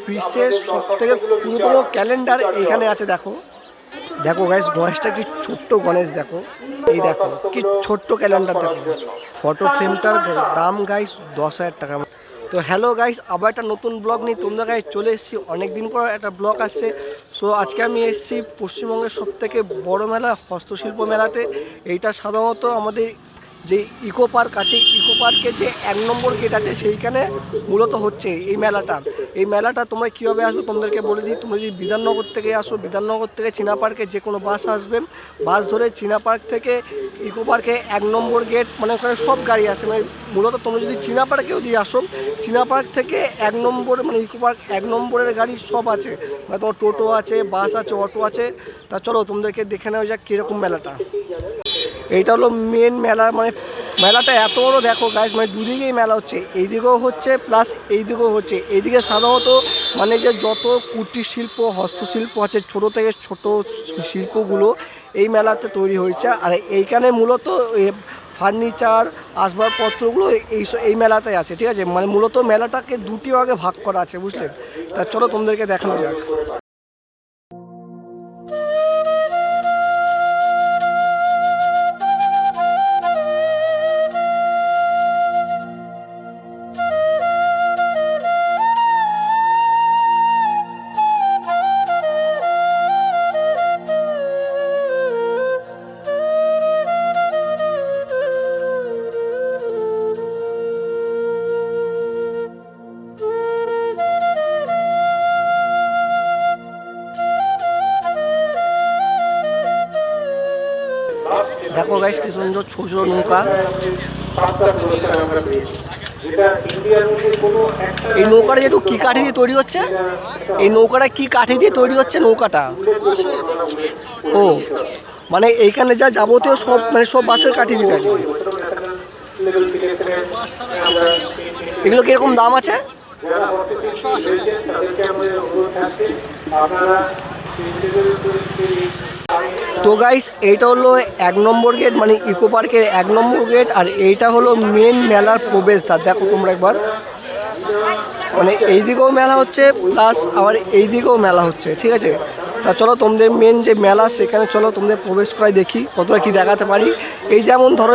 বিশ্বের সবথেকে পুরোতম ক্যালেন্ডার এখানে আছে। দেখো দেখো গাইস, গণেশটা কি ছোট্ট গণেশ, দেখো এই দেখো কি ছোট্ট ক্যালেন্ডার। দেখো ফটো ফ্রেমটার দাম গাইস 10,000 টাকা। তো হ্যালো গাইস, আবার একটা নতুন ব্লগ নিয়ে তোমরা গাইস চলে এসেছি। অনেক দিন পর একটা ব্লগ আসছে। সো আজকে আমি এসেছি পশ্চিমবঙ্গের সবথেকে বড় মেলা, হস্তশিল্প মেলাতে। এইটা সাধারণত আমাদের যে ইকো পার্ক আছে, ইকো পার্কের যে 1 নম্বর গেট আছে সেইখানে মূলত হচ্ছে এই মেলাটা। এই মেলাটা তোমরা কীভাবে আসবে তোমাদেরকে বলে দিই। তোমরা যদি বিধাননগর থেকে আসো, বিধাননগর থেকে চীনা পার্কে যে কোনো বাস আসবে, বাস ধরে চীনা পার্ক থেকে ইকো পার্কে 1 নম্বর গেট, মানে ওখানে সব গাড়ি আসে। মানে মূলত তোমরা যদি চীনা পার্কেও দিয়ে আসো, চীনা পার্ক থেকে 1 নম্বর মানে ইকো পার্ক 1 নম্বরের গাড়ি সব আছে। মানে তোমার টোটো আছে, বাস আছে, অটো আছে। তা চলো তোমাদেরকে দেখে নেওয়া যাক কীরকম মেলাটা। এইটা হলো মেন মেলা। মানে মেলাটা এত বড় দেখো গাইস, মানে দুদিকেই মেলা হচ্ছে, এইদিকেও হচ্ছে প্লাস এইদিকেও হচ্ছে। এইদিকে সাধারণত মানে যে যত কুটির শিল্প, হস্তশিল্প আছে, ছোট থেকে ছোট শিল্পগুলো এই মেলাতে তৈরি হয়েছে। আর এইখানে মূলত ফার্নিচার, আসবাবপত্রগুলো এই মেলাতে আছে, ঠিক আছে। মানে মূলত মেলাটাকে দুটি ভাগে ভাগ করা আছে, বুঝলেন। তা চলো তোমাদেরকে দেখানো যাক। দেখো গাইস কি সুন্দর ছোট ছোট নৌকা। এই নৌকাটা যেটু কি কাঠি দিয়ে তৈরি হচ্ছে, এই নৌকাটা কি কাঠি দিয়ে তৈরি হচ্ছে নৌকাটা? ও মানে এইখানে যা যাবতীয় সব মানে সব বাঁশের কাঠি দিয়ে আছে। এগুলো কিরকম দাম আছে? তো গাইস এইটা হলো 1 নম্বর গেট, মানে ইকো পার্কের 1 নম্বর গেট। আর এইটা হলো মেন মেলার প্রবেশদ্বার। দেখো তোমরা একবার, মানে এই দিকেও মেলা হচ্ছে প্লাস আবার এই দিকেও মেলা হচ্ছে, ঠিক আছে। তা চলো তোমাদের মেন যে মেলা সেখানে চলো তোমাদের প্রবেশ করাই, দেখি কতটা কি দেখাতে পারি। এই যেমন ধরো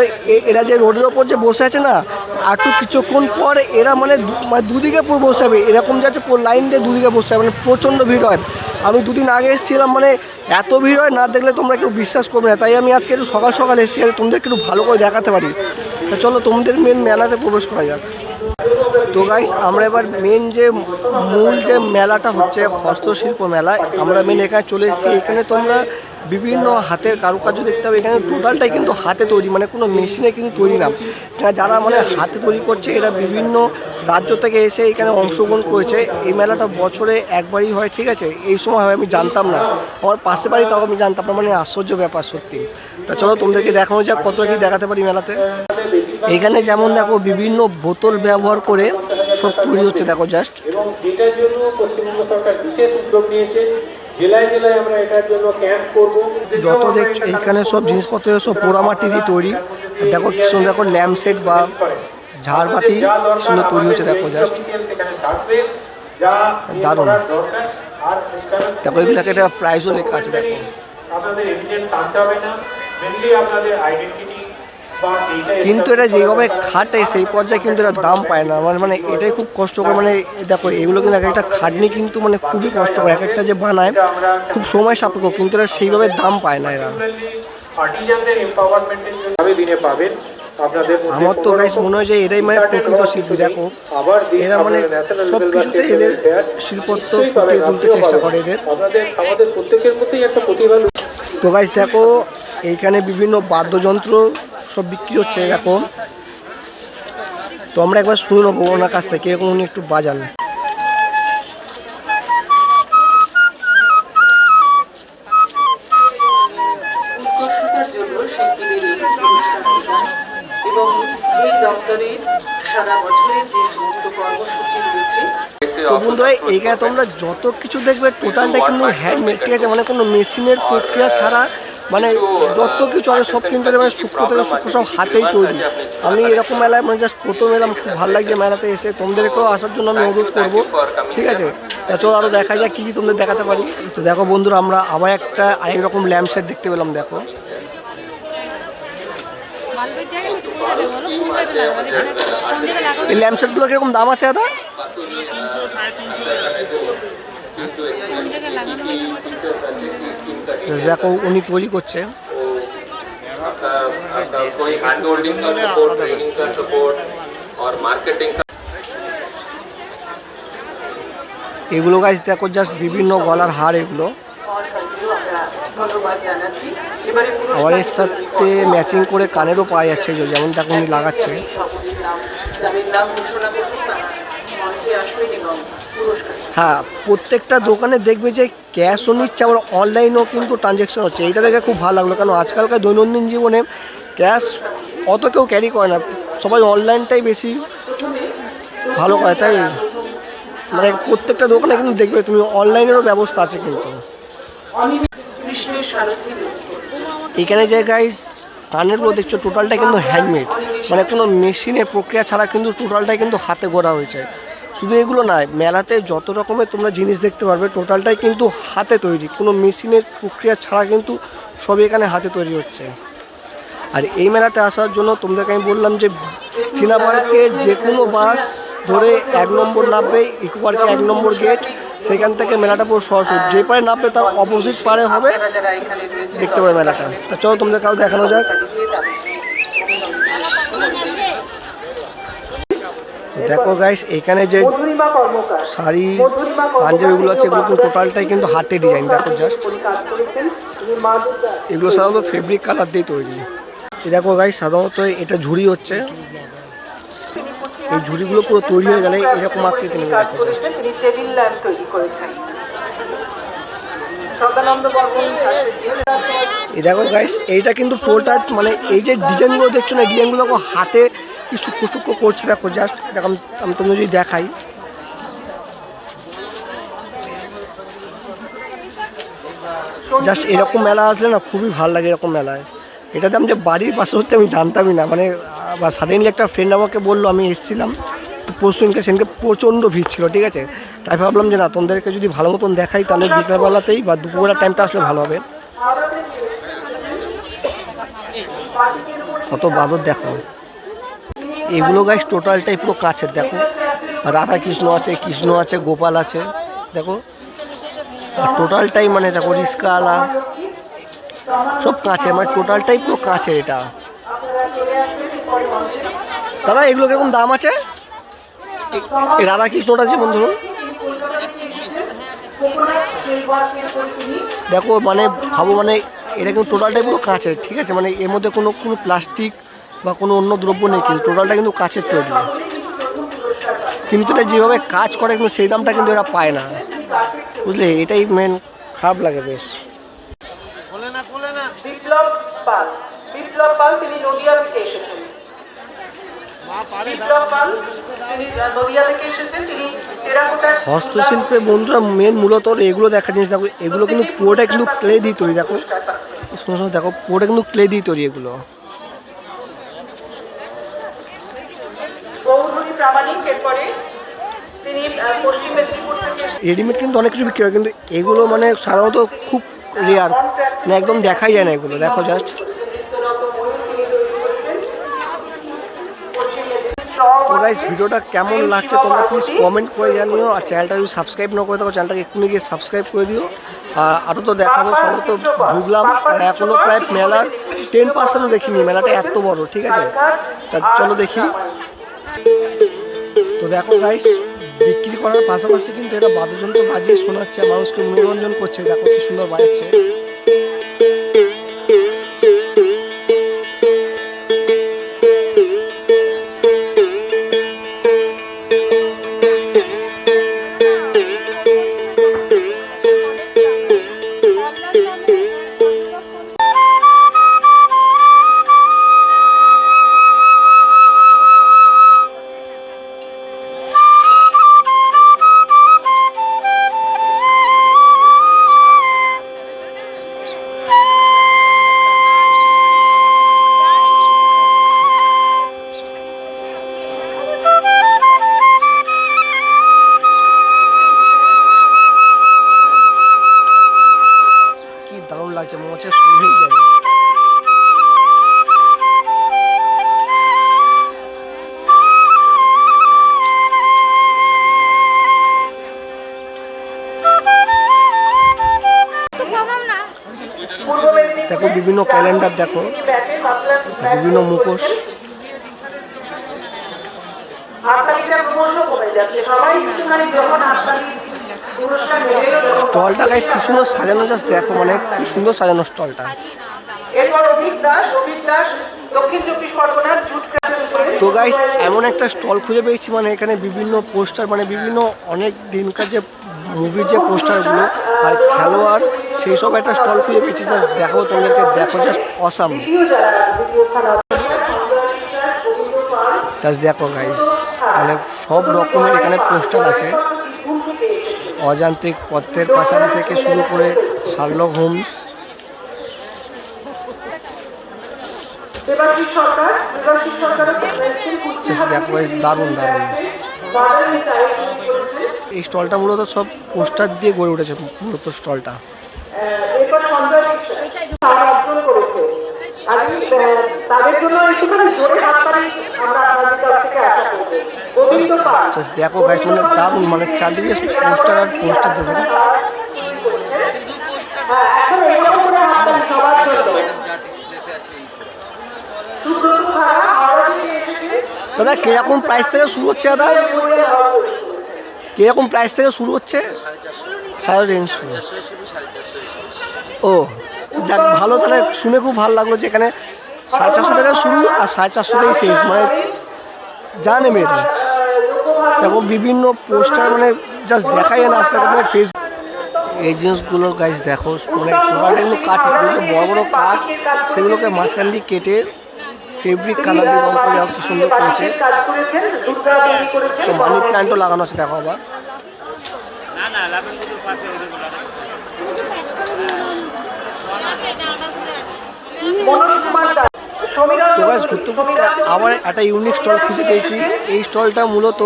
এরা যে রোডের ওপর যে বসে আছে না, একটু কিছুক্ষণ পর এরা মানে দুদিকে পুরো বসে যাবে, এরকম যাচ্ছে লাইন দিয়ে দুদিকে বসে যাবে, মানে প্রচণ্ড ভিড় হয়। আমি দুদিন আগে এসেছিলাম, মানে এত ভিড় হয় না দেখলে তোমরা কেউ বিশ্বাস করবে না। তাই আমি আজকে একটু সকাল সকাল এসেছি, তোমাদেরকে একটু ভালো করে দেখাতে পারি। তা চলো তোমাদের মেন মেলাতে প্রবেশ করা যাক। তো গাইস আমরা এবার মেন যে মূল যে মেলাটা হচ্ছে হস্তশিল্প মেলা, আমরা মেন এখানে চলে এসেছি। এখানে তোমরা বিভিন্ন হাতের কারুকার্য দেখতে হবে। এখানে টোটালটাই কিন্তু হাতে তৈরি, মানে কোনো মেশিনে কিন্তু তৈরি না। এখানে যারা মানে হাতে তৈরি করছে এরা বিভিন্ন রাজ্য থেকে এসে এখানে অংশগ্রহণ করেছে। এই মেলাটা বছরে একবারই হয়, ঠিক আছে। এই সময় হয় আমি জানতাম না, আমার পাশে বাড়ি তাও আমি জানতাম না, মানে আশ্চর্য ব্যাপার সত্যি। তা চলো তোমাদেরকে দেখানো যাক কত কি দেখাতে পারি মেলাতে। এখানে যেমন দেখো বিভিন্ন বোতল ব্যবহার করে সব তৈরি হচ্ছে, দেখো জাস্ট। এবং এটার জন্য পশ্চিমবঙ্গ সরকার বিশেষ উদ্যোগ নিয়েছে, জেলায় জেলায় আমরা এটার জন্য ক্যাম্প করব। যত দেখছো এইখানে সব জিনিসপত্র সব পোড়ামাটি দিয়ে তৈরি। দেখো কি সুন্দর, দেখো ল্যাম্প সেট বা ঝাড়বাতি সুন্দর তৈরি হচ্ছে, দেখো জাস্ট দারুণ। দেখো এগুলোকে একটা প্রাইসও লেখা আছে, দেখো। আপনাদের এভিডেন্স আনতে হবে না, মেনলি আপনাদের আইডেন্টিটি। কিন্তু এটা যেভাবে খাটে সেই পর্যায়ে কিন্তু এরা দাম পায় না, মানে এটাই খুব কষ্টকর। মানে দেখো এগুলো কিন্তু এক একটা খাটনি কিন্তু মানে খুবই কষ্টকর, এক একটা যে বানায় খুব সময় সাপেক্ষ, কিন্তু এরা সেইভাবে দাম পায় না এরা। আমার তো গাইস মনে হয় যে এটাই মানে প্রকৃত শিল্পী। দেখো এরা মানে সব কিছুতে এদের শিল্পত্ব ফুটিয়ে তুলতে চেষ্টা করে এদের। তো গাইস দেখো এইখানে বিভিন্ন বাদ্যযন্ত্র সব বিক্রি হচ্ছে এরকম। তো আমরা একবার শুনে নেবো ওনার কাছ থেকে, এরকম উনি একটু বাজান। তো বন্ধুরা এইখানে তোমরা যত কিছু দেখবে টোটালটা কিন্তু হ্যান্ডমেড, ঠিক আছে। মানে কোনো মেশিনের প্রক্রিয়া ছাড়া মানে যত কিছু আছে সব কিন্তু মানে সূক্ষ্ম থেকে সূক্ষ্ম সব হাতেই তৈরি। আমি এরকম মেলায় মানে জাস্ট প্রথম এলাম, খুব ভালো লাগছে মেলাতে এসে। তোমাদেরকেও আসার জন্য আমি অনুরোধ করবো, ঠিক আছে? তা চলো আরও দেখা যায় কী কী তোমাদের দেখাতে পারি। তো দেখো বন্ধুরা, আমরা আবার একটা আরেক রকম ল্যাম্প সেট দেখতে পেলাম। দেখো এই ল্যাম্প সেটগুলো কীরকম দাম আছে দাদা? দেখো উনি তৈরি করছে। कोई हैंड होल्डिंग का सपोर्ट, ट्रेनिंग का सपोर्ट और मार्केटिंग का। এগুলো গাছ দেখো জাস্ট বিভিন্ন গলার হার এগুলো। আবার এর সাথে ম্যাচিং করে কানেরও পাওয়া যাচ্ছে, যেমন দেখো উনি লাগাচ্ছে। হ্যাঁ, প্রত্যেকটা দোকানে দেখবে যে ক্যাশও নিচ্ছে, আবার অনলাইনেও কিন্তু ট্রানজ্যাকশন হচ্ছে। এটা দেখে খুব ভালো লাগলো, কারণ আজকালকার দৈনন্দিন জীবনে ক্যাশ অত কেউ ক্যারি করে না, সবাই অনলাইনটাই বেশি ভালো করে। তাই মানে প্রত্যেকটা দোকানে কিন্তু দেখবে তুমি অনলাইনেরও ব্যবস্থা আছে কিন্তু। এখানে যে গাইস কানেরগুলো দেখছো টোটালটাই কিন্তু হ্যান্ডমেড, মানে কোনো মেশিনের প্রক্রিয়া ছাড়া কিন্তু টোটালটাই কিন্তু হাতে গড়া হয়েছে। শুধু এগুলো নয়, মেলাতে যত রকমের তোমরা জিনিস দেখতে পারবে টোটালটাই কিন্তু হাতে তৈরি, কোনো মেশিনের প্রক্রিয়া ছাড়া কিন্তু সব এখানে হাতে তৈরি হচ্ছে। আর এই মেলাতে আসার জন্য তোমাদেরকে আমি বললাম যে চীনা পার্কের যে কোনো বাস ধরে 1 নম্বর নামবে, ইকো পার্কে 1 নম্বর গেট, সেখান থেকে মেলাটা পুরো সরাসরি যে পারে নামবে তার অপোজিট পারে হবে দেখতে পাবে মেলাটা। তা চলো তোমাদের কারো দেখানো যাক। দেখো গাইস, এখানে যে শাড়ি পাঞ্জাবিগুলো আছে এগুলো কিন্তু টোটালটাই কিন্তু হাতে ডিজাইন। দেখো জাস্ট এগুলো সাধারণত ফেব্রিক কালার দিয়ে তৈরি। দেখো গাইস, সাধারণত এটা ঝুড়ি হচ্ছে, এই ঝুড়িগুলো পুরো তৈরি হয়ে গেলে এরকম আকৃতি নেবে। এই দেখো গাইস, এইটা কিন্তু টোটাল মানে এই যে ডিজাইনগুলো দেখছো না, ডিজাইনগুলো হাতে কি সূক্ষ্ম সূক্ষ্ম করছে। দেখো জাস্ট দেখো, আমি তোমাকে যদি দেখাই, জাস্ট এরকম মেলা আসলে না খুবই ভালো লাগে। এরকম মেলায় এটাতে আমি যে বাড়ির পাশে হচ্ছে আমি জানতামই না, মানে বা সাডেনলি একটা ফ্রেন্ড আমাকে বললো, আমি এসেছিলাম তো পরশুদিনকে, সেদিনকে প্রচণ্ড ভিড় ছিল, ঠিক আছে? তাই ভাবলাম যে না, তোমাদেরকে যদি ভালো মতন দেখাই তাহলে বিকালবেলাতেই বা দুপুরবেলার টাইমটা আসলে ভালো হবে। কত বাদর দেখো, এগুলো গাইস টোটালটাই পুরো কাছের। দেখো রাধা কৃষ্ণ আছে, কৃষ্ণ আছে, গোপাল আছে। দেখো টোটালটাই মানে দেখো রিস্কাওয়ালা সব কাছে, মানে টোটালটাই পুরো কাছে এটা। দাদা এগুলো কিরকম দাম আছে? এই রাধা কৃষ্ণটা যেমন ধরুন, দেখো মানে ভাবো মানে এটা কিন্তু টোটালটাই পুরো কাঁচের, ঠিক আছে? মানে এর মধ্যে কোনো কোনো প্লাস্টিক বা কোনো অন্য দ্রব্য নেই, কিন্তু টোটালটা কিন্তু কাঁচের তৈরি। কিন্তু এটা যেভাবে কাজ করে কিন্তু সেই দামটা কিন্তু এরা পায় না, বুঝলে? এটাই মেন খারাপ লাগে বেশ। বিপ্লব পাল তিনি নদিয়া থেকে এসেছেন। হস্তশিল্পে বন্ধুরা মেন মূলত এগুলো দেখা জিনিস। দেখো এগুলো কিন্তু পুরোটা কিন্তু ক্লে দিয়ে তৈরি। দেখো দেখো পুরোটা কিন্তু ক্লে দিয়ে তৈরি এগুলো। রেডিমেড কিন্তু অনেক কিছু বিক্রি হয়, কিন্তু এগুলো মানে সাধারণত খুব রেয়ার, মানে একদম দেখাই যায় না এগুলো। দেখো জাস্ট। তো গাইস, ভিডিওটা কেমন লাগছে তোমরা প্লিজ কমেন্ট করে জানিও। আর চ্যানেলটা যদি সাবস্ক্রাইব না করে থাকো চ্যানেলটাকে এক্ষুনি গিয়ে সাবস্ক্রাইব করে দিও। আর আরও তো দেখাবো, সবাই তো ঢুকলাম, এখনও প্রায় মেলার 10%ও দেখিনি, মেলাটা এত বড়, ঠিক আছে? চলো দেখি। তো দেখো গাইস, বিক্রি করার পাশাপাশি কিন্তু এটা বাদ্যযন্ত্র বাজিয়ে শোনাচ্ছে, মানুষকে মনোরঞ্জন করছে। দেখো কি সুন্দর বাজাচ্ছে। বিভিন্ন ক্যালেন্ডার দেখো, বিভিন্ন মুখোশ। স্টলটা গাইস কি সুন্দর সাজানো, জাস্ট দেখো মানে কি সুন্দর সাজানো স্টলটা। তো গাইস এমন একটা স্টল খুঁজে পেয়েছি, মানে এখানে বিভিন্ন পোস্টার, মানে বিভিন্ন অনেক দিনকার যে মুভির যে পোস্টারগুলো আর খেলোয়াড় সেই সব একটা স্টল খুঁজে পেয়েছি। জাস্ট দেখো তোমাদেরকে, দেখো জাস্ট অসাম। জাস্ট দেখো গাইস, মানে সব রকমের এখানে পোস্টার আছে। অযান্ত্রিক পথের পাঁচালী থেকে শুরু করে শার্লক হোমস। দেখো দারুণ দারুণ। এই স্টলটা মূলত সব পোস্টার দিয়ে গড়ে উঠেছে মূলত স্টলটা। দেখো গাইস, মানে দারুণ, মানে চারদিকে পোস্টার আর পোস্টার যাচ্ছে। দাদা কিরকম প্রাইস থেকে শুরু হচ্ছে? দাদা কিরকম প্রাইস থেকে শুরু হচ্ছে? 350। ও যাক ভালো, তাহলে শুনে খুব ভালো লাগলো যে এখানে 450 থেকে শুরু আর 450 থেকেই শেষ, মানে যা নেবে। দেখো বিভিন্ন পোস্টার, মানে জাস্ট দেখাই না আজকাল মানে ফেসবুক। এই জিনিসগুলোর গাইস দেখো, মানে টোটালটা কিন্তু কাঠ, বড় বড় কাঠ, সেগুলোকে মাঝখান দিয়ে কেটে ফেব্রিক কালার দিয়ে রং করে কি সুন্দর করেছে। তো মানি প্ল্যান্টও লাগানো আছে দেখো আবার। তো গাইস ঘুরতে ঘুরতে আবার একটা ইউনিক স্টল খুঁজে পেয়েছি। এই স্টলটা মূলত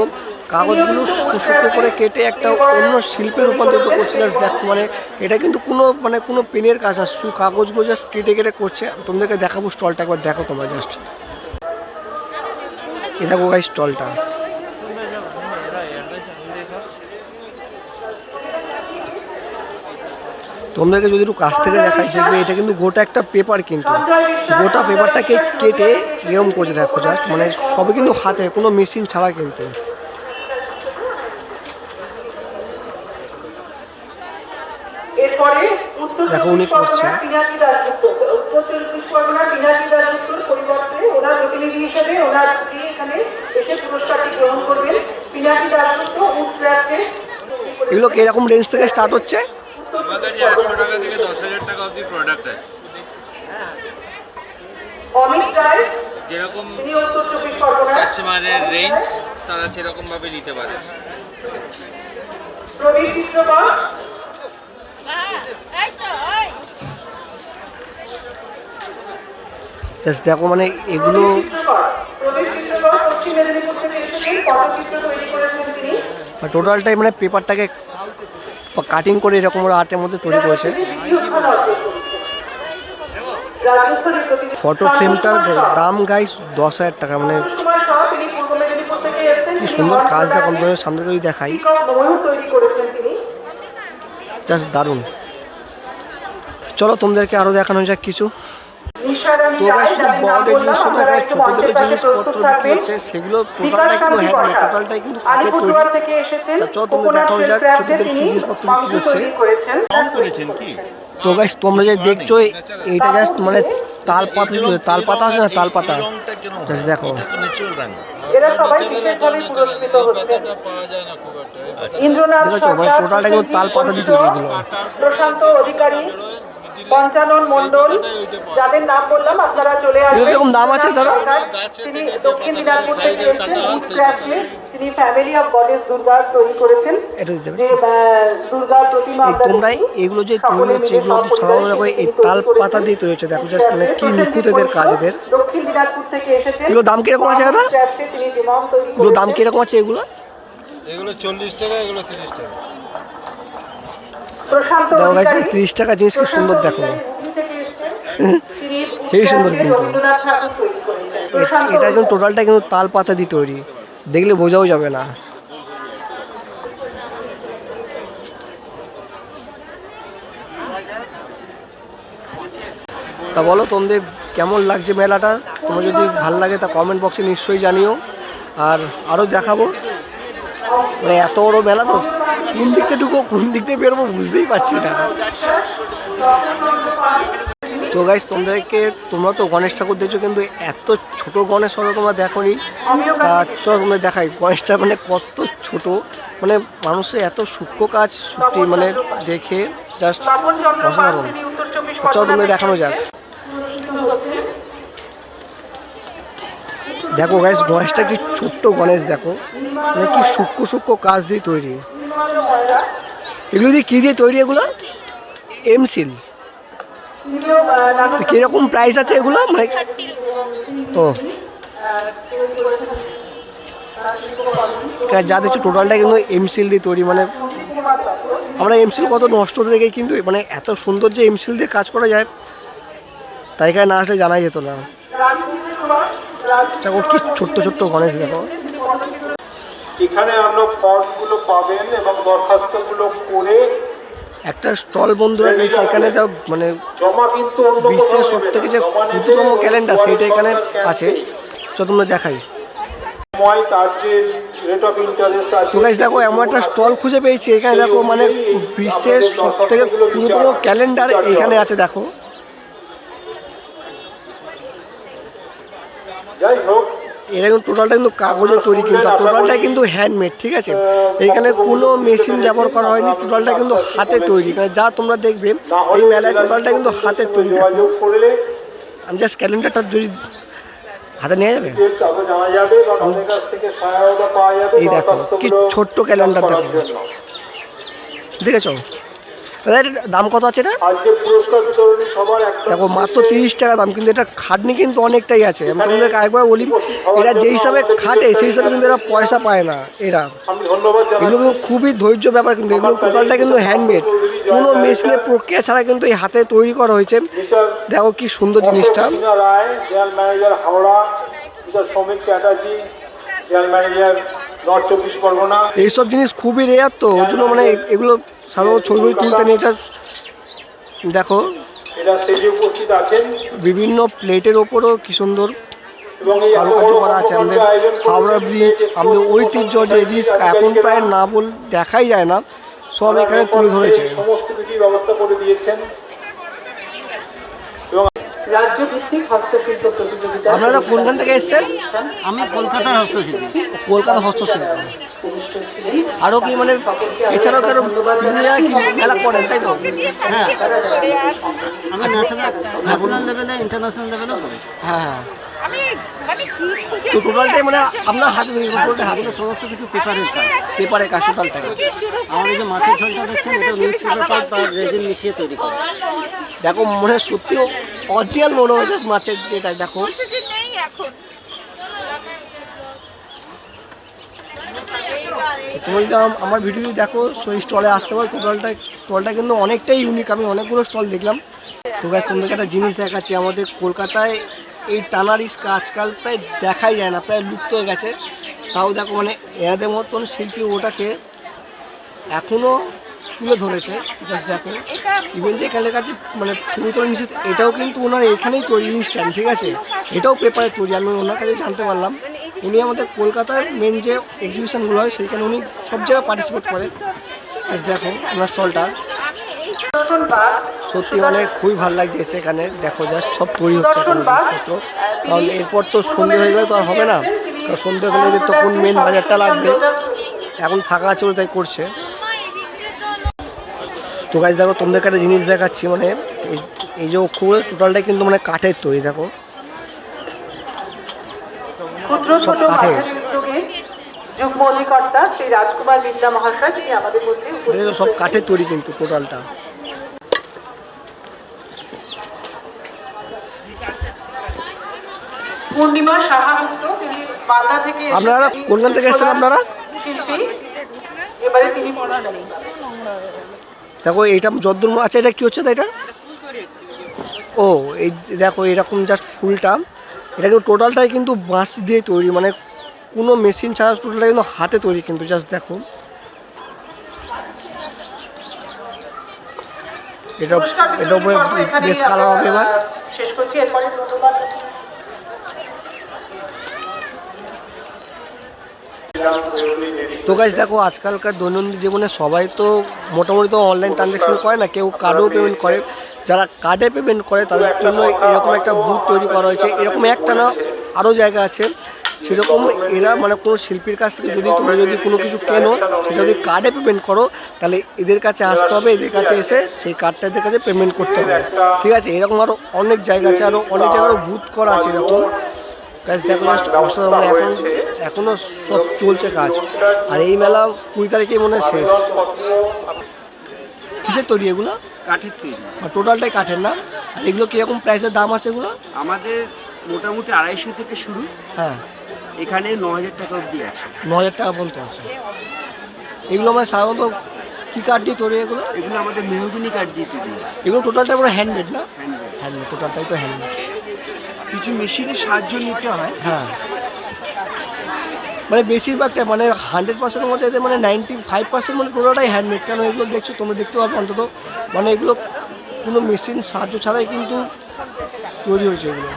কাগজগুলো শুকনো করে কেটে একটা অন্য শিল্পে রূপান্তরিত করছে। জাস্ট দেখো, মানে এটা কিন্তু কোনো পেনের কাজ না, কাগজগুলো জাস্ট কেটে কেটে করছে। তোমাদেরকে দেখাবো স্টলটা, একবার দেখো তোমরা জাস্ট। এ দেখো গাইস স্টলটা। তোমাদেরকে যদি একটু কাছ থেকে দেখাই, দেখবে এটা কিন্তু গোটা একটা পেপার, কিন্তু গোটা পেপারটাকে কেটে এরকম করছে দেখো জাস্ট, মানে সবই কিন্তু হাতে, কোনো মেশিন ছাড়া কিন্তু। দেখো উনি করছে। এগুলো কিরকম রেঞ্জ থেকে স্টার্ট হচ্ছে? আমার কাছে 100 টাকা থেকে 10,000 টাকা অবধি প্রোডাক্ট আছে। যেরকম কাস্টমারের রেঞ্জ তারা সেরকম ভাবে নিতে পারে। দেখো মানে এগুলো টোটালটাই মানে পেপারটাকে কাটিং করে এরকম ওরা আর্টের মধ্যে তৈরি করেছে। ফটো ফ্রেমটার দাম গাইস 10,000 টাকা, মানে কি সুন্দর কাজ দেখো, সামনে যদি দেখাই জাস্ট দারুণ। চলো তোমাদেরকে আরো দেখানো যাক কিছু। তো গাইস শুধু বড়দের জিনিস না, এখানে ছোটদের জিনিসপত্র বিক্রি হচ্ছে, সেগুলো টোটালটাই কিন্তু হ্যান্ডমেড, টোটালটাই কিন্তু কাঠের তৈরি। চলো তোমরা দেখানো যাক ছোটদের কি জিনিসপত্র বিক্রি হচ্ছে। তো গাইস তোমরা যে দেখছো এইটা জাস্ট মানে তাল পাতা আছে না, তাল পাতা জাস্ট দেখো। দেখেছো মানে টোটালটা কিন্তু তাল পাতা দিয়ে তৈরি এগুলো। প্রশান্ত অধিকারী, পঞ্চানন মণ্ডল, যাদের নাম বললাম আপনারা চলে আসবেন। এরকম দাম আছে দাদা? তিনি দক্ষিণ দিনাজপুর থেকে এসেছেন। তিনি ফ্যামিলি অফ গডেস দুর্গা তৈরি করেছেন। যে দুর্গা প্রতিমা তোমরা এগুলো যে তৈরি হচ্ছে, এগুলো সাধারণত এই তাল পাতা দিয়ে তৈরি হচ্ছে। দেখো জাস্ট মানে কি নিখুঁত এদের কাজ এদের। দক্ষিণ দিনাজপুর থেকে এসেছেন। এগুলো দাম কিরকম আছে দাদা? তিনি ডিমান্ড তৈরি এগুলো দাম কিরকম আছে? এগুলো 40 টাকা, এগুলো 30 টাকা। দেখো গাইস 30 টাকা জিনিস কি সুন্দর, দেখো হেবি সুন্দর কিন্তু। এটা কিন্তু টোটালটা কিন্তু তাল পাতা দিয়ে তৈরি, দেখলে বোঝাও যাবে না। তা বলো তোমাদের কেমন লাগছে মেলাটা, তোমার যদি ভালো লাগে তা কমেন্ট বক্সে নিশ্চয়ই জানিও। আর আরও দেখাবো, মানে এত বড় মেলা তো কোন দিক থেকে ঢুকবো কোন দিক থেকে বেরোবো বুঝতেই পারছি না। তো গাইস তোমরা তো গণেশ ঠাকুর দেখছো, কিন্তু এত ছোট গণেশ হলো তোমরা দেখো নি। তা চলো তোমরা দেখাই গণেশটা মানে কত ছোট, মানে মানুষের এত সূক্ষ্ম কাজ সত্যি মানে দেখে জাস্ট অসাধারণ। চলো তোমরা দেখানো যাক। দেখো গাইস গণেশটা কি ছোট্ট গণেশ, দেখো মানে কি সূক্ষ্ম সূক্ষ্ম কাজ দিয়ে তৈরি। এগুলো দিয়ে কী দিয়ে তৈরি? এগুলো এমসিল। কিরকম প্রাইস আছে এগুলো? মানে ও যা দেখছো টোটালটা কিন্তু এমসিল দিয়ে তৈরি। মানে আমরা এমসিল কত নষ্ট হতে দেখে, কিন্তু মানে এত সুন্দর যে এমসিল দিয়ে কাজ করা যায় তাই এখানে না আসলে জানাই যেত না। দেখো কি ছোট্ট ছোট্ট গণেশ, দেখো এখানে আমরা ফর্মগুলো পাবেন এবং দরখাস্তগুলো করে একটা স্টল বন্ধুরা রয়েছে এখানে, যা মানে জমা কিন্তু বিশ্বের সব থেকে যে ক্ষুদ্রতম ক্যালেন্ডার সেইটা এখানে আছে। চলো তোমরা দেখাই। সময় তার যে রেট অফ ইন্টারেস্ট আছে। তো গাইস দেখো এমন একটা স্টল খুঁজে পেয়েছি এখানে, দেখো মানে বিশ্বের সব থেকে ক্ষুদ্রতম ক্যালেন্ডার এখানে আছে। দেখো যাই হোক, এটা কিন্তু টোটালটা কিন্তু কাগজের তৈরি, কিন্তু টোটালটা কিন্তু হ্যান্ডমেড, ঠিক আছে। এখানে কোনো মেশিন ব্যবহার করা হয়নি, টোটালটা কিন্তু হাতে তৈরি। যা তোমরা দেখবে এই মেলায় টোটালটা কিন্তু হাতের তৈরি। দেখো আমি জাস্ট ক্যালেন্ডারটা যদি হাতে নিয়ে যাবে, এই দেখো কি ছোট্ট ক্যালেন্ডার, দেখো দেখেছো? দাম কত আছে এটা? দেখো মাত্র 30 টাকা দাম, কিন্তু এটা খাটনি কিন্তু অনেকটাই আছে। আমি তোমাদেরকে একবার বলি, এরা যেই হিসাবে খাটে সেই হিসাবে কিন্তু এরা পয়সা পায় না। এরা এগুলো কিন্তু খুবই ধৈর্য ব্যাপার, কিন্তু এগুলো টোটালটা কিন্তু হ্যান্ডমেড, কোনো মেশিনের প্রক্রিয়া ছাড়া কিন্তু এই হাতে তৈরি করা হয়েছে। দেখো কি সুন্দর জিনিসটা। এইসব জিনিস খুবই রেয়ার, তো ওই জন্য মানে এগুলো সাধারণত ছবি তুলতে নেই। এটা দেখো বিভিন্ন প্লেটের ওপরও কি সুন্দর কারুকার্য করা আছে। আমাদের হাওড়া ব্রিজ, আমাদের ঐতিহ্য যে রিস্ক এখন প্রায় না দেখাই যায় না, সব এখানে তুলে ধরেছে। ব্যবস্থা করে দিয়েছেন। রাজ্যভিত্তিক হস্তশিল্প প্রতিযোগিতা। আপনারা কোনখান থেকে এসেছেন? আমি কলকাতার হস্তশিল্পী। কলকাতা হস্তশিল্প। আরও কি মানে এছাড়াও কারো বিভিন্ন জায়গায় কি মেলা করেন, তাই তো? হ্যাঁ, আমি ন্যাশনাল লেভেলে ইন্টারন্যাশনাল লেভেলেও করি। হ্যাঁ হ্যাঁ। তো টোটালটাই মানে আপনার হাতে তৈরি, টোটালটা হাতে সমস্ত কিছু পেপারের কাজ, পেপারের কাজ টোটালটাই। আমাদের যে মাছের ঝোলটা দেখছেন এটা নিউজ পেপার বা রেজিন মিশিয়ে তৈরি করে। দেখো মনে সত্যিও অরিজিনাল মনে হচ্ছে মাছের যেটা। দেখো তুমি যদি আমার ভিডিও দেখো সেই স্টলে আসতে পারো। স্টলটা কিন্তু অনেকটাই ইউনিক, আমি অনেকগুলো স্টল দেখলাম। তো গাইস তোমাদেরকে একটা জিনিস দেখাচ্ছি, আমাদের কলকাতায় এই টানারিস আজকাল প্রায় দেখাই যায় না, প্রায় লুপ্ত হয়ে গেছে। তাও দেখো মানে এদের মতন শিল্পী ওটাকে এখনও তুলে ধরেছে। জাস্ট দেখো ইভেন যে এখানের কাছে মানে ছবি তোলা নিষেধ, এটাও কিন্তু ওনার এখানেই তৈরি ইনস্ট্যান্ট, ঠিক আছে। এটাও পেপারে তৈরি, আমি ওনার কাছে জানতে পারলাম। উনি আমাদের কলকাতার মেন যে এক্সিবিশনগুলো হয় সেইখানে উনি সব জায়গায় পার্টিসিপেট করেন। জাস্ট দেখো ওনার স্টলটা সত্যি মানে খুবই ভালো লাগছে সেখানে। দেখো জাস্ট সব তৈরি হচ্ছে এখন জিনিসপত্র, কারণ এরপর তো সন্ধে হয়ে গেলে তো আর হবে না, কারণ সন্ধে হলে তখন মেন বাজারটা লাগবে। এখন ফাঁকা আছে বলে তাই করছে। তো গাইস দেখো তোমাদেরকে একটা জিনিস দেখাচ্ছি, মানে এই যে অক্ষরগুলো টোটালটাই কিন্তু মানে কাঠের তৈরি। দেখো সব কাঠের। যুগ্ম অধিকর্তা শ্রী রাজকুমার বিদ্যা মহাশয় তিনি আমাদের মধ্যে সব কাঠের তৈরি কিন্তু টোটালটা। পূর্ণিমা সাহাগুপ্ত তিনি মালদা থেকে। আপনারা কোনখান থেকে এসেছেন আপনারা? শিল্পী, এবারে তিনি পড়ালেন। দেখো এইটা যদ্দূর আছে, এটা কি হচ্ছে? এটা ও এই দেখো এরকম জাস্ট ফুলটা, এটা কিন্তু টোটালটাই কিন্তু বাঁশ দিয়ে তৈরি, মানে কোনো মেশিন ছাড়া টোটালটা কিন্তু হাতে তৈরি। কিন্তু জাস্ট দেখো এটা উপরে বেশ কালার হবে। এবার শেষ করছি। এরপরে ধন্যবাদ। তো গাইস দেখো, আজকালকার দৈনন্দিন জীবনে সবাই তো মোটামুটি তো অনলাইন ট্রানজ্যাকশন করে না, কেউ কার্ডেও পেমেন্ট করে। যারা কার্ডে পেমেন্ট করে তাদের জন্য এরকম একটা বুথ তৈরি করা হয়েছে। এরকম একটা না, আরও জায়গা আছে সেরকম। এরা মানে কোনো শিল্পীর কাছ থেকে যদি তুমি যদি কোনো কিছু কেনো, সেটা যদি কার্ডে পেমেন্ট করো, তাহলে এদের কাছে আসতে হবে, এদের কাছে এসে সেই কার্ডটা এদের কাছে পেমেন্ট করতে হবে, ঠিক আছে? এরকম আরও অনেক জায়গা আছে, আরও অনেক জায়গারও বুথ করা আছে এরকম। গাছ দেখো জাস্ট অসাধারণ, এখনও সব চলছে কাজ। আর এই মেলা 20 তারিখে মনে হয় শেষ। কিসের তৈরি এগুলো? কাঠের তৈরি। টোটালটাই কাঠের না? আর এগুলো কীরকম প্রাইসের দাম আছে এগুলো? আমাদের মোটামুটি 250 থেকে শুরু, হ্যাঁ, এখানে 9000 টাকা অবধি আছে। 9000 টাকা পর্যন্ত আছে। এগুলো মানে সাধারণত কী কাঠ দিয়ে তৈরি এগুলো? এগুলো আমাদের মেহগিনি কাঠ দিয়ে তৈরি। এগুলো টোটালটা পুরো হ্যান্ডমেড না? হ্যান্ডমেড। হ্যান্ডমেড, টোটালটাই তো হ্যান্ডমেড। কিছু মেশিনের সাহায্য নিতে হয়। হ্যাঁ, মানে বেশিরভাগটা মানে 100%-এর মধ্যে এদের মানে 95% মানে টোটালটাই হ্যান্ডমেড। কেন এগুলো দেখছো, তোমরা দেখতে পাবে অন্তত, মানে এগুলো কোনো মেশিন সাহায্য ছাড়াই কিন্তু তৈরি হয়েছে এগুলো।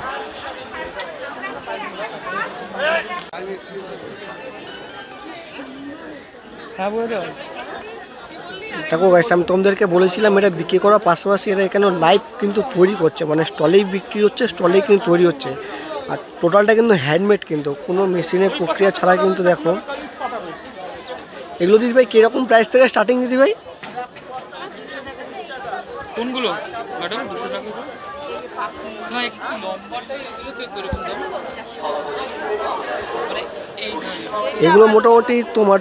দেখো গাইস, আমি তোমাদেরকে বলেছিলাম এটা বিক্রি করার পাশাপাশি এরা এখানে লাইভ কিন্তু তৈরি করছে, মানে স্টলেই বিক্রি হচ্ছে, স্টলেই কিন্তু তৈরি হচ্ছে। আর টোটালটা কিন্তু হ্যান্ডমেড, কিন্তু কোনো মেশিনের প্রক্রিয়া ছাড়া কিন্তু। দেখো এগুলো দিদি ভাই কীরকম প্রাইস থেকে স্টার্টিং দিদি ভাই? কোনগুলো ম্যাডাম? 200 টাকা না, একটু লম্বাটা এগুলো তো এরকম দাম, মানে এগুলো মোটামুটি তোমার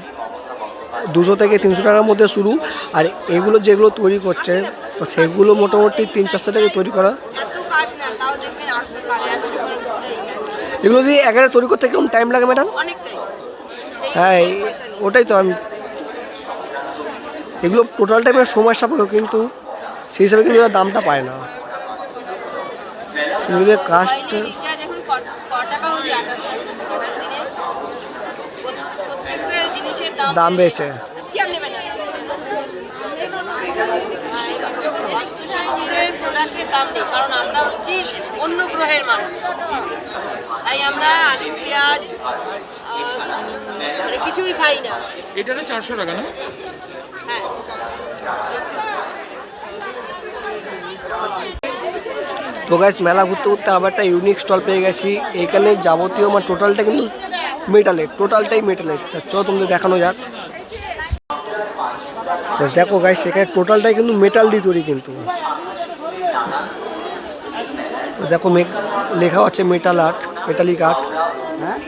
200 থেকে 300 টাকার মধ্যে শুরু। আর এগুলো যেগুলো তৈরি করছে, তো সেগুলো মোটামুটি 300-400 টাকা তৈরি করা। এগুলো দিয়ে একেবারে তৈরি করতে কেমন টাইম লাগে ম্যাডাম? হ্যাঁ, ওটাই তো আমি, এগুলো টোটাল টাইমের সময় সাপেক্ষ, কিন্তু সেই হিসাবে কিন্তু এরা দামটা পায় না। কিন্তু কাস্ট দাম বেড়েছে। কারণ আমরা হচ্ছি অন্য গ্রহের মানুষ, তাই আমরা আলু পেঁয়াজ মানে কিছুই খাই না। এটারে 400 টাকা না? হ্যাঁ, তো গাইস, মেলা ঘুরতে ঘুরতে আবার একটা ইউনিক স্টল পেয়ে গেছি। এখানে যাবতীয় আমার টোটালটা কিন্তু মেটালের, টোটালটাই মেটালের। চলো তোমাদের দেখানো যাক। দেখো গাইস, এখানে টোটালটাই কিন্তু মেটাল দিয়ে তৈরি কিন্তু। তো দেখো লেখা আছে মেটাল আর্ট, মেটালিক আর্ট। হ্যাঁ,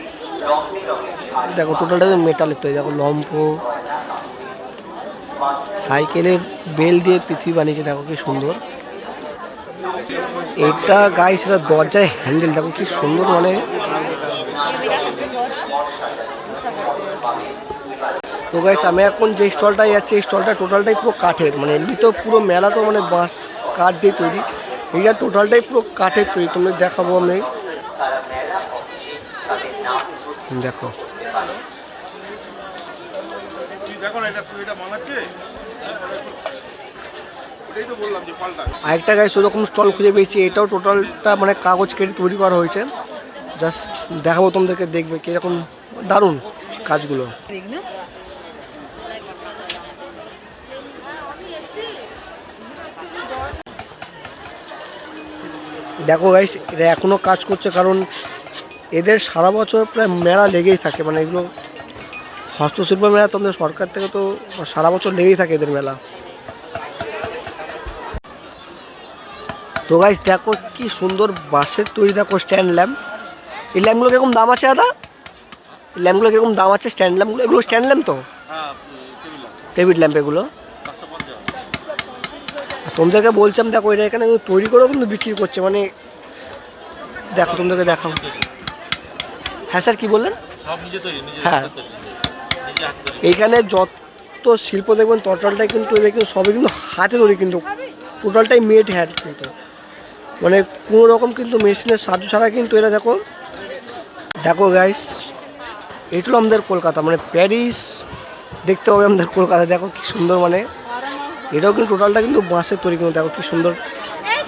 দেখো টোটালটা মেটালের তৈরি। দেখো লম্ফ, সাইকেলের বেল দিয়ে পৃথিবী বানিয়েছে, দেখো কি সুন্দর। এটা গাইস, এটা দরজায় হ্যান্ডেল, দেখো কি সুন্দর। মানে তো গাইস, আমি এখন যে স্টলটায় যাচ্ছি, এই স্টলটা টোটালটাই পুরো কাঠের। মানে এমনি তো পুরো মেলা তো মানে বাঁশ কাঠ দিয়ে তৈরি, এইটা টোটালটাই পুরো কাঠের তৈরি। তুমি দেখাবো আমি, দেখো আরেকটা গাইস ওরকম স্টল খুঁজে পেয়েছি। এটাও টোটালটা মানে কাগজ কেটে তৈরি করা হয়েছে। জাস্ট দেখাবো তোমাদেরকে, দেখবে কীরকম দারুণ কাজগুলো। দেখো গাইস, এরা এখনও কাজ করছে, কারণ এদের সারা বছর প্রায় মেলা লেগেই থাকে। মানে এগুলো হস্তশিল্প মেলা, তোমাদের সরকার থেকে তো সারা বছর লেগেই থাকে এদের মেলা। তো গাইস দেখো কি সুন্দর বাঁশের তৈরি, দেখো স্ট্যান্ড ল্যাম্প। এই ল্যাম্পগুলো কীরকম দাম আছে দাদা? এই ল্যাম্পগুলো কীরকম দাম আছে? স্ট্যান্ড ল্যাম্পগুলো, এগুলো স্ট্যান্ড ল্যাম্প তো? টেবিল ল্যাম্প এগুলো। তোমাদেরকে বলছিলাম দেখো, এটা এখানে তৈরি করেও কিন্তু বিক্রি করছে। মানে দেখো, তোমাদেরকে দেখাও। হ্যাঁ স্যার, কী বললেন? হ্যাঁ, এইখানে যত শিল্প দেখবেন টোটালটাই কিন্তু এদের কিন্তু সবই কিন্তু হাতে তৈরি, কিন্তু টোটালটাই মেড হ্যান্ড কিন্তু। মানে কোনো রকম কিন্তু মেশিনের সাহায্য ছাড়া কিন্তু এরা। দেখো দেখো গাইস, এটা হলো আমাদের কলকাতা, মানে প্যারিস দেখতে হবে আমাদের কলকাতা। দেখো কি সুন্দর, মানে এটাও কিন্তু টোটালটা কিন্তু বাঁশের তৈরি, কিন্তু দেখো কি সুন্দর।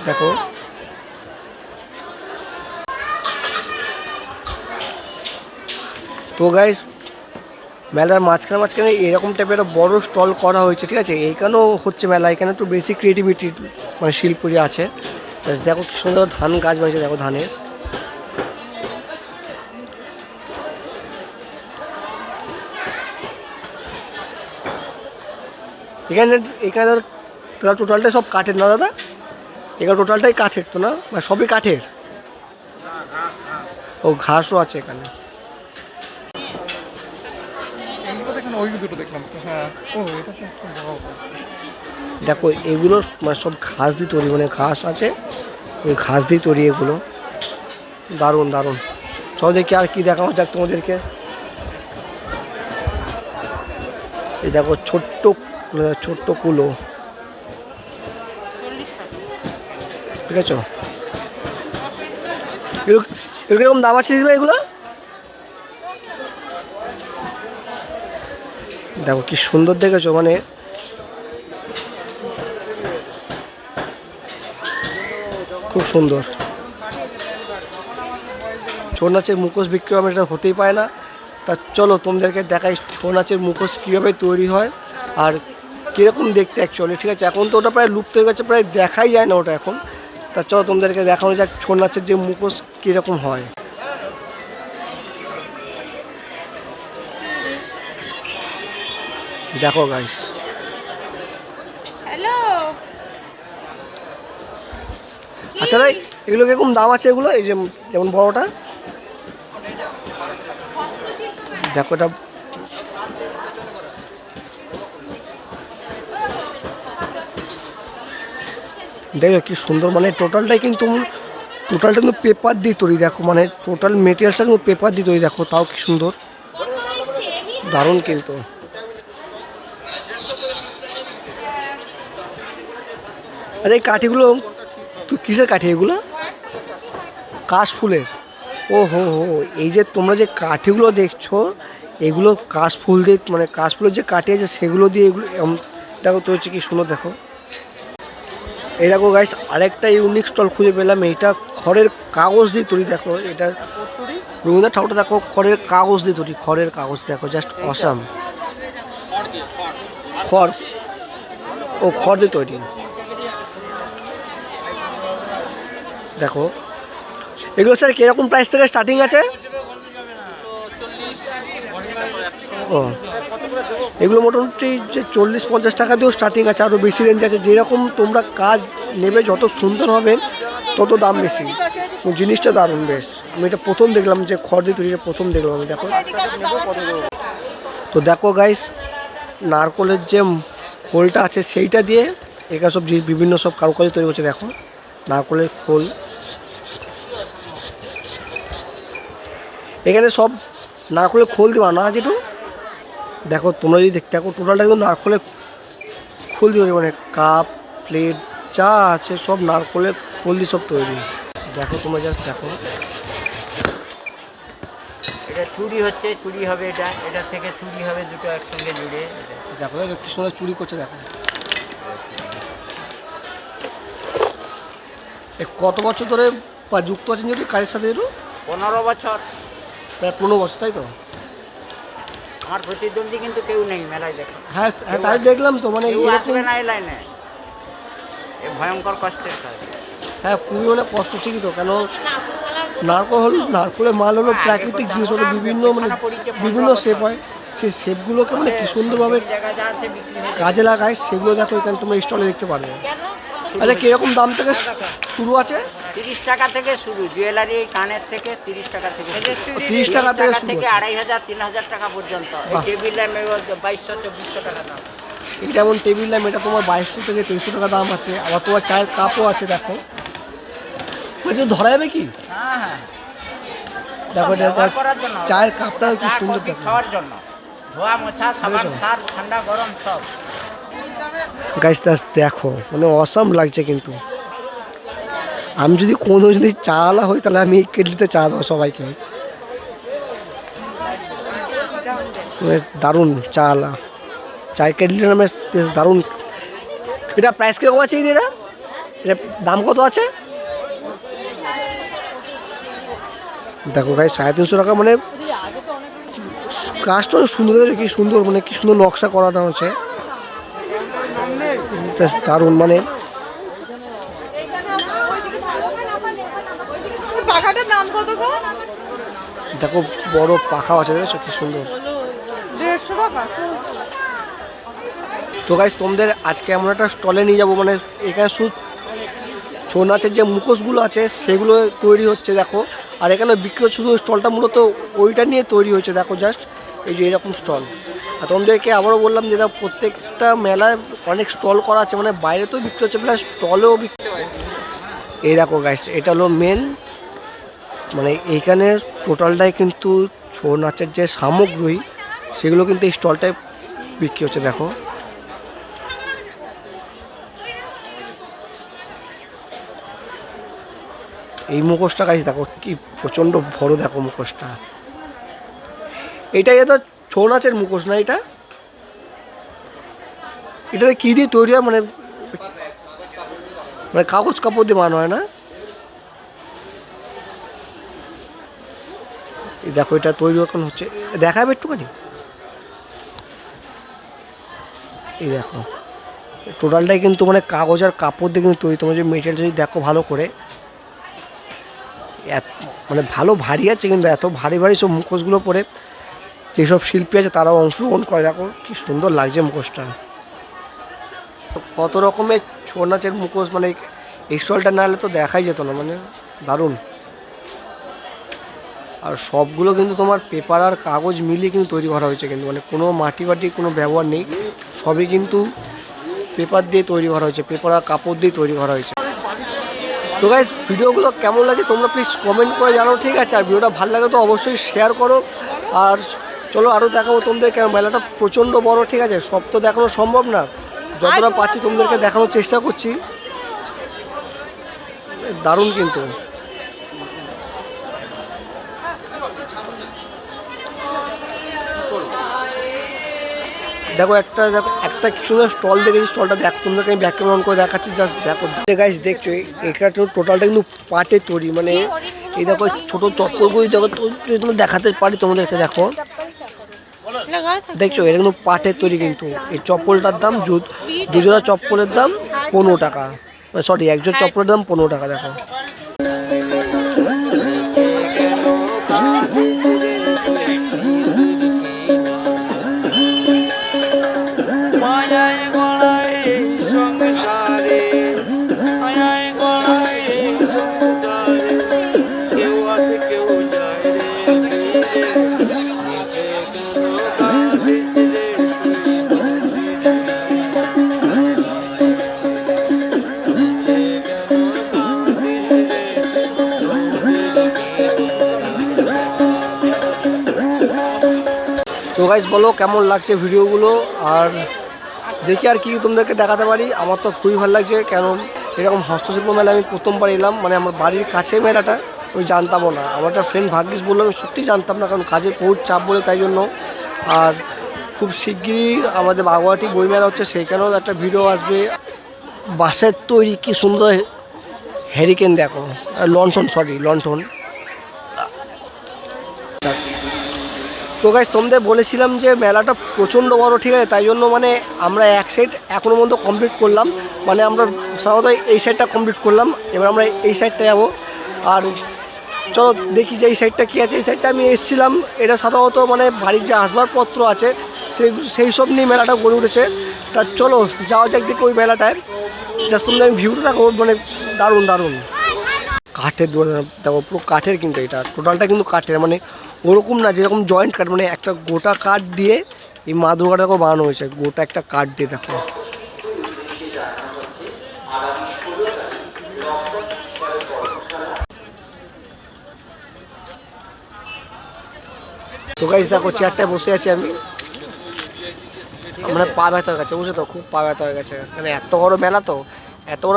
দেখো তো গাইস মেলার মাঝখানে এরকম টাইপের একটা বড় স্টল করা হয়েছে, ঠিক আছে? এইখানেও হচ্ছে মেলা, এখানে একটু বেশি ক্রিয়েটিভিটি মানে শিল্পী আছে। দেখো কি সুন্দর ধান গাছ বানিয়েছে, দেখো ধানের। এখানে টোটালটাই সব কাঠের না দাদা? এখানে টোটালটাই কাঠের তো না, মানে সবই কাঠের? ও ঘাসও আছে এখানে। দেখো এগুলো মানে সব ঘাস দিয়ে তৈরি, মানে ঘাস আছে ওই ঘাস দিয়ে তৈরি এগুলো। দারুণ দারুণ। চলো দেখি আর কি দেখানো যাক তোমাদেরকে। এই দেখো ছোট্ট ছোট্ট কুলো, ঠিক আছে? এগুলো কিরকম দাম আছে দিদি এগুলো? দেখো কি সুন্দর দেখেছো, মানে খুব সুন্দর। ছৌ নাচের মুখোশ বিক্রি হবে, এটা হতেই পারে না। তা চলো তোমাদেরকে দেখাই ছৌ নাচের মুখোশ কীভাবে তৈরি হয় আর কীরকম দেখতে অ্যাকচুয়ালি, ঠিক আছে? এখন তো ওটা প্রায় লুপ্ত হয়ে গেছে, প্রায় দেখাই যায় না ওটা এখন। তা চলো তোমাদেরকে দেখানো যাক ছৌ নাচের যে মুখোশ কীরকম হয়। দেখো গাইস, হ্যালো। আচ্ছা ভাই এগুলো কিরকম দাম আছে এগুলো? এই যে যেমন বড়টা দেখো, এটা দেখো কি সুন্দর, মানে টোটালটা কিন্তু পেপার দিয়ে তৈরি। দেখো মানে টোটাল মেটেরিয়ালসটা কিন্তু পেপার দিয়ে তৈরি। দেখো তাও কি সুন্দর, দারুণ কিন্তু। আচ্ছা এই কাঠিগুলো কিসের কাঠি এগুলো? কাশ ফুলের। ও হো হো, এই যে তোমরা যে কাঠিগুলো দেখছো এগুলো কাশ ফুল দিয়ে, মানে কাশ ফুলের যে কাঠি আছে সেগুলো দিয়ে এগুলো দেখো তো হচ্ছে কি সুন্দর। দেখো এই দেখো গাইস আরেকটা ইউনিক স্টল খুঁজে পেলাম, এইটা খড়ের কাগজ দিয়ে তৈরি। দেখো এটা রবীন্দ্রনাথ ঠাকুরটা দেখো খড়ের কাগজ দিয়ে তৈরি, খড়ের কাগজ। দেখো জাস্ট অসাম। খড়, ও খড় দিয়ে তৈরি। দেখো এগুলো স্যার কীরকম প্রাইস থেকে স্টার্টিং আছে? ও এগুলো মোটামুটি যে 40-50 টাকা দিয়েও স্টার্টিং আছে, আরও বেশি রেঞ্জ আছে। যেরকম তোমরা কাজ নেবে যত সুন্দর হবে তত দাম বেশি। জিনিসটা দারুণ বেশ। আমি এটা প্রথম দেখলাম যে খড় দিয়ে তৈরি, প্রথম দেখলাম আমি। দেখো তো দেখো গাইস নারকলের যে খোলটা আছে সেইটা দিয়ে এখানে সব বিভিন্ন সব কারুকাজ তৈরি করছে। দেখো নারকলের খোল, এখানে সব নারকলের খোল দিয়ে বানানো আছে। একটু দেখো তোমরা যদি দেখতে থাকো টোটালটা কিন্তু নারকলের খোল দিয়ে, মানে কাপ প্লেট যা আছে সব নারকলের খোল দিয়ে সব তৈরি। দেখো তোমরা জাস্ট দেখো, এটা চুড়ি হচ্ছে, চুড়ি হবে এটা, এটা থেকে চুড়ি হবে দুটো একসঙ্গে জুড়ে। দেখো দেখো কি সুন্দর চুরি করছে। দেখো কত বছর ধরে বা যুক্ত আছেন যেহেতু কাজের সাথে? একটু 15 বছর, প্রায় 15 বছর, তাই তো? আমার প্রতিদ্বন্দ্বী কিন্তু কেউ নেই মেলায়। দেখো হ্যাঁ হ্যাঁ তাই দেখলাম তো, মানে কেউ এরকম। আসবে না এই লাইনে, এ ভয়ঙ্কর কষ্টের কাজ। হ্যাঁ খুবই মানে কষ্ট, ঠিকই তো। কেন নারকলের মাল হলো প্রাকৃতিক জিনিস, হলো বিভিন্ন মানে বিভিন্ন শেপ হয়, সেই শেপগুলোকে মানে কি সুন্দরভাবে জায়গা যা আছে বিক্রি হয়ে কাজে লাগায় সেগুলো দেখো এখানে তোমরা স্টলে দেখতে পারবে। আচ্ছা কীরকম দাম থেকে শুরু আছে? 30 টাকা থেকে শুরু, জুয়েলারি কানের থেকে 30 টাকা থেকে শুরু। 30 টাকা থেকে শুরু থেকে আছে। 2500-3000 টাকা পর্যন্ত। বাহ। টেবিল ল্যাম্প 2200-2400 টাকা দাম। এটা যেমন টেবিল ল্যাম্প, এটা তোমার 2200 থেকে 2300 টাকা দাম আছে। আবার তোমার চায়ের কাপও আছে। দেখো বলছি ধরা যাবে কি? হ্যাঁ হ্যাঁ, দেখো এটা ব্যবহার করার জন্য, চায়ের কাপটা কি চা, সুন্দর। কফি দেখো খাওয়ার জন্য, ধোয়া মোছা, সাবান, বুঝেছো? সার, ঠান্ডা গরম সব। গাইস দেখো মানে অসাম লাগছে কিন্তু। আমি যদি কোনো যদি চা আলা হই তাহলে আমি এই কেটলিতে চা দেবো সবাইকে। মানে দারুণ চা আলা, চায়ের কেটলিটা নামে বেশ দারুণ। এটা প্রাইস কীরকম আছে? এটা দাম কত আছে? দেখো গাইস 350 টাকা, মানে কাজটা সুন্দর, কি সুন্দর, মানে কি সুন্দর নকশা করানো হচ্ছে, দারুণ। মানে পাখাটার দাম কত গো? দেখো বড় পাখা আছে, দেখেছো কি সুন্দর। 150 টাকা। তো গাইস তোমাদের আজকে এমন একটা স্টলে নিয়ে যাবো, মানে এখানে শুধু ছৌ নাচের যে মুখোশগুলো আছে সেগুলো তৈরি হচ্ছে দেখো। আর এখানে বিক্রি হচ্ছে, শুধু স্টলটা মূলত ওইটা নিয়ে তৈরি হয়েছে দেখো, জাস্ট এই যে এরকম স্টল। আর তোমাদেরকে আবারও বললাম যে দেখো প্রত্যেকটা মেলায় অনেক স্টল করা আছে, মানে বাইরে তো বিক্রি হচ্ছে প্লাস স্টলেও বিক্রি। এই দেখো গাইস, এটা হলো মেন, মানে এইখানে টোটালটাই কিন্তু ছৌ নাচের যে সামগ্রী সেগুলো কিন্তু এই স্টলটায় বিক্রি হচ্ছে দেখো। এই মুখোশটা গাইস দেখো কি প্রচণ্ড বড়, দেখো মুখোশটা। এটাই তো ছৌ নাচের মুখোশ না? এটাতে কী দিয়ে তৈরি হয়, মানে মানে কাগজ কাপড় দিয়ে বানানো হয় না? এই দেখো এটা তৈরি এখন হচ্ছে, দেখাবে একটুখানি। এই দেখো টোটালটাই কিন্তু মানে কাগজ আর কাপড় দিয়ে কিন্তু তৈরি। তোমার যে মেটেরিয়াল যদি দেখো ভালো করে, মানে ভালো ভারী আছে, কিন্তু এত ভারী ভারী সব মুখোশগুলো পরে যেসব শিল্পী আছে তারাও অংশগ্রহণ করে। দেখো কি সুন্দর লাগছে মুখোশটা। কত রকমের ছৌ নাচের মুখোশ, মানে এই স্টলটা না হলে তো দেখাই যেত না, মানে দারুণ। আর সবগুলো কিন্তু তোমার পেপার আর কাগজ মিলিয়ে কিন্তু তৈরি করা হয়েছে, কিন্তু মানে কোনো মাটি বাটি কোনো ব্যবহার নেই, সবই কিন্তু পেপার দিয়ে তৈরি করা হয়েছে, পেপার আর কাপড় দিয়ে তৈরি করা হয়েছে। তো গাইস ভিডিওগুলো কেমন লাগছে তোমরা প্লিজ কমেন্ট করে জানাও, ঠিক আছে? আর ভিডিওটা ভালো লাগে তো অবশ্যই শেয়ার করো। আর চলো আরও দেখাবো তোমাদের, কেন মেলাটা প্রচণ্ড বড়, ঠিক আছে? সব তো দেখানো সম্ভব না, যতটা পাচ্ছি তোমাদেরকে দেখানোর চেষ্টা করছি। দারুণ কিন্তু। দেখো একটা কি সুন্দর স্টল দেখেছি, স্টলটা দেখো তোমাদেরকে আমি ব্যাক ক্যামেরা অন করে দেখাচ্ছি, জাস্ট দেখো গাইস। দেখছো এটা টোটালটা কিন্তু পাটের তৈরি, মানে এই দেখো ছোটো চপ্পলগুলি দেখো, যদি তুমি দেখাতে পারি তোমাদেরকে, দেখো দেখছো এটা কিন্তু পাটের তৈরি। কিন্তু এই চপ্পলটার দাম, দুজোড়া চপ্পলের দাম 15 টাকা, সরি একজোড়া চপ্পলের দাম 15 টাকা। দেখো তো গাইস বলো কেমন লাগছে ভিডিওগুলো, আর দেখি আর কি তোমাদেরকে দেখাতে পারি। আমার তো খুবই ভালো লাগছে, কেন এরকম হস্তশিল্প মেলা আমি প্রথমবার এলাম, মানে আমার বাড়ির কাছে মেলাটা, আমি জানতামও না। আমার একটা ফ্রেন্ড ভাগ্যিস বললো, আমি সত্যিই জানতাম না, কারণ কাজের বহুত চাপ বলে, তাই জন্য। আর খুব শিগগিরই আমাদের বাগুয়াহাটি বইমেলা হচ্ছে, সেইখানেও একটা ভিডিও আসবে। বাঁশের তৈরি কি সুন্দর হ্যারিকেন দেখো, লণ্ঠন। তো গাইস তোমাদের বলেছিলাম যে মেলাটা প্রচণ্ড বড়, ঠিক আছে? তাই জন্য মানে আমরা এক সাইড এখনও পর্যন্ত কমপ্লিট করলাম, মানে আমরা সাধারণত এই সাইডটা কমপ্লিট করলাম, এবার আমরা এই সাইডটা যাবো। আর চলো দেখি যে এই সাইডটা কী আছে। এই সাইডটা আমি এসেছিলাম, এটা সাধারণত মানে বাড়ির যে আসবাবপত্র আছে সেই সব নিয়ে মেলাটা গড়ে উঠেছে। তা চলো যাওয়া যাক দেখি ওই মেলাটায়, জাস্ট তোমরা আমি ভিউটা দেখো, মানে দারুণ। কাঠের দেখো, পুরো কাঠের, কিন্তু এটা টোটালটা কিন্তু কাঠের, মানে ওরকম না যেরকম জয়েন্ট কাঠ, মানে একটা গোটা কাঠ দিয়ে এই মা দুর্গাটা দেখো বানানো হয়েছে, গোটা একটা কাঠ দিয়ে। দেখো তো গাইস দেখো চেয়ারটায় বসে আছি আমি, মানে পা ব্যথা হয়ে গেছে, বুঝছো তো, খুব পা ব্যথা হয়ে গেছে। মানে এত বড়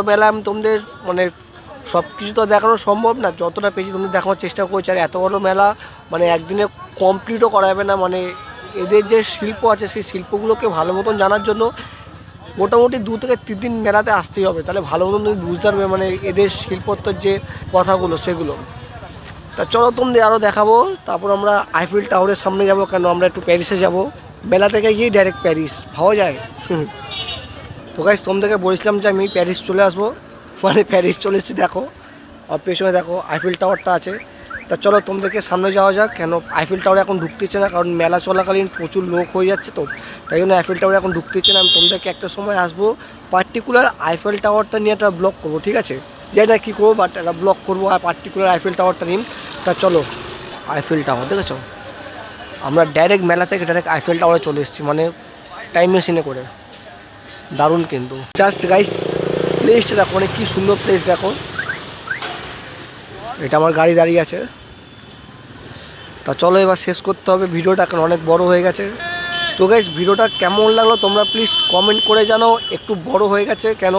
মেলা আমি তোমাদের মানে সব কিছু তো দেখানো সম্ভব না, যতটা পেয়েছি তুমি দেখানোর চেষ্টা করছি। আর এত বড় মেলা মানে একদিনে কমপ্লিটও করা যাবে না, মানে এদের যে শিল্প আছে সেই শিল্পগুলোকে ভালো মতন জানার জন্য মোটামুটি 2 থেকে 3 দিন মেলাতে আসতেই হবে, তাহলে ভালো মতন তুমি বুঝতে পারবে মানে এদের শিল্পত্বর যে কথাগুলো সেগুলো। তা চলো তোমাদের আরও দেখাবো। তারপর আমরা আইফেল টাওয়ারের সামনে যাব, কেন আমরা একটু প্যারিসে যাব। মেলা থেকে গিয়ে ডাইরেক্ট প্যারিস ভাবা যায়। তো গাইস তোমাদেরকে বলেছিলাম যে আমি প্যারিস চলে আসবো, মানে প্যারিস চলে এসেছি। দেখো আর পেছনে দেখো আইফেল টাওয়ারটা আছে। তা চলো তোমাদেরকে সামনে যাওয়া যাক, কেন আইফেল টাওয়ারে এখন ঢুকতেছে না, কারণ মেলা চলাকালীন প্রচুর লোক হয়ে যাচ্ছে, তো তাই জন্য আইফেল টাওয়ারে এখন ঢুকতেছে না। আমি তোমাদেরকে একটা সময় আসবো, পার্টিকুলার আইফেল টাওয়ারটা নিয়ে একটা ব্লগ করবো, ঠিক আছে? জানি না কী করবো, বাট একটা ব্লগ করবো আর পার্টিকুলার আইফেল টাওয়ারটা নিন। তা চলো আইফেল টাওয়ার দেখেছো, আমরা ডাইরেক্ট মেলা থেকে ডাইরেক্ট আইফেল টাওয়ারে চলে এসেছি, মানে টাইম মেশিনে করে। দারুণ কিন্তু জাস্ট গাইস প্লেসটা দেখো, মানে কী সুন্দর প্লেস দেখো। এটা আমার গাড়ি দাঁড়িয়ে আছে। তা চলো এবার শেষ করতে হবে ভিডিওটা, কারণ অনেক বড় হয়ে গেছে। তো গাইস ভিডিওটা কেমন লাগলো তোমরা প্লিজ কমেন্ট করে জানাও। একটু বড় হয়ে গেছে, কেন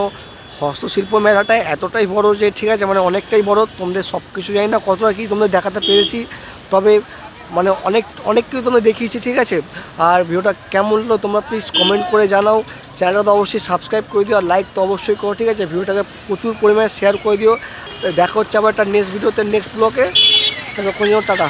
হস্তশিল্প মেলাটা এতটাই বড় যে, ঠিক আছে, মানে অনেকটাই বড়। তোমাদের সব কিছু জানি না কতটা কি তোমাদের দেখাতে পেরেছি, তবে মানে অনেক কিছু তোমরা দেখিয়েছি, ঠিক আছে? আর ভিডিওটা কেমন লাগলো তোমরা প্লিজ কমেন্ট করে জানাও। চ্যানেলটা তো অবশ্যই সাবস্ক্রাইব করে দিও, আর লাইক তো অবশ্যই করো, ঠিক আছে? ভিডিওটাকে প্রচুর পরিমাণে শেয়ার করে দিও। দেখা হচ্ছে আবার একটা নেক্সট ভিডিওতে, নেক্সট ব্লগে। টাটা।